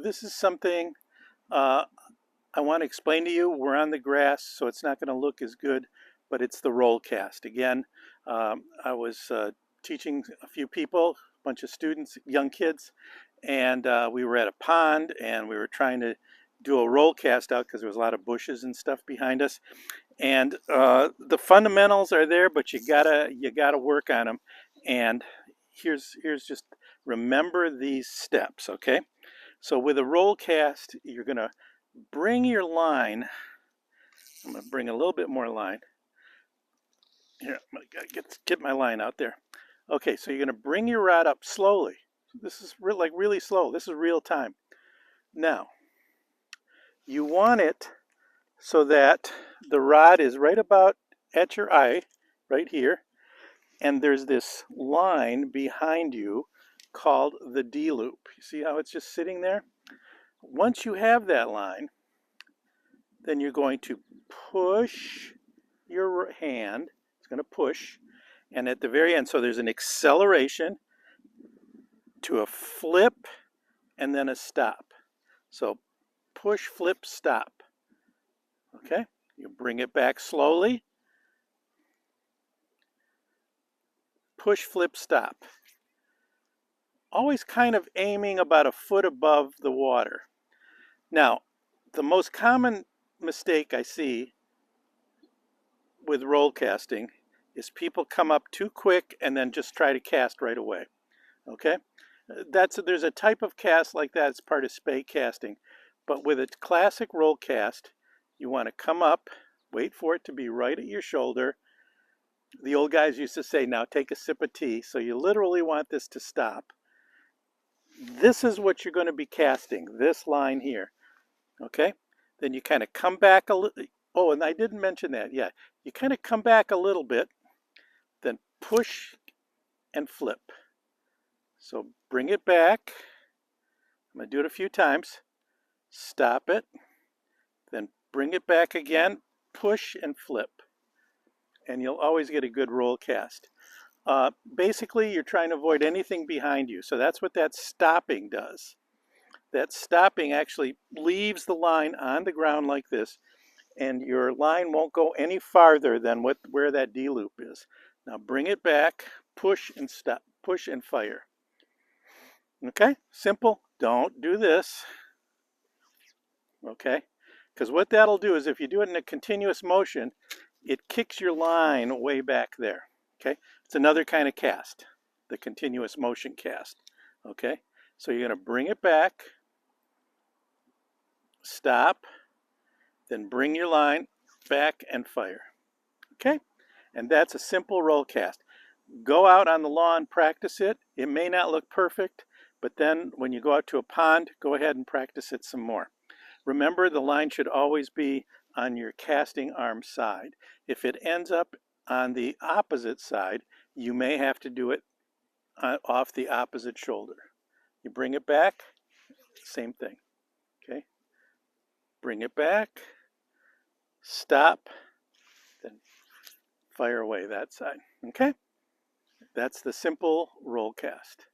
this is something uh, I want to explain to you. We're on the grass, so it's not going to look as good, but it's the roll cast. Again, I was teaching a few people, a bunch of students, young kids, and we were at a pond and we were trying to do a roll cast out because there was a lot of bushes and stuff behind us. And the fundamentals are there, but you gotta work on them. And here's just remember these steps, okay? So with a roll cast, you're gonna bring your line. I'm gonna bring a little bit more line. Here, I'm gonna get my line out there. Okay, so you're gonna bring your rod up slowly. This is like really slow. This is real time. Now, you want it so that the rod is right about at your eye, right here, and there's this line behind you called the D loop. You see how it's just sitting there? Once you have that line, then you're going to push your hand. It's going to push, and at the very end, so there's an acceleration to a flip and then a stop. So push, flip, stop. Okay, you bring it back slowly. Push, flip, stop. Always kind of aiming about a foot above the water. Now, the most common mistake I see with roll casting is people come up too quick and then just try to cast right away. Okay, there's a type of cast like that. It's part of spey casting, but with a classic roll cast, you want to come up, wait for it to be right at your shoulder. The old guys used to say, "Now take a sip of tea." So you literally want this to stop. This is what you're going to be casting, this line here. Okay, then you kind of come back a little. Oh, and I didn't mention that. Yeah, you kind of come back a little bit, then push and flip. So bring it back. I'm going to do it a few times. Stop it, then bring it back again, push and flip. And you'll always get a good roll cast. Basically, you're trying to avoid anything behind you. So that's what that stopping does. That stopping actually leaves the line on the ground like this, and your line won't go any farther than where that D loop is. Now bring it back, push and stop, push and fire. Okay, simple. Don't do this. Okay, because what that'll do is if you do it in a continuous motion, it kicks your line way back there. Okay, it's another kind of cast, the continuous motion cast. Okay, so you're going to bring it back, stop, then bring your line back and fire. Okay, and that's a simple roll cast. Go out on the lawn, practice it. It may not look perfect, but then when you go out to a pond, go ahead and practice it some more. Remember, the line should always be on your casting arm side. If it ends up on the opposite side, you may have to do it off the opposite shoulder. You bring it back, same thing. Okay, bring it back, stop, then fire away that side. Okay, that's the simple roll cast.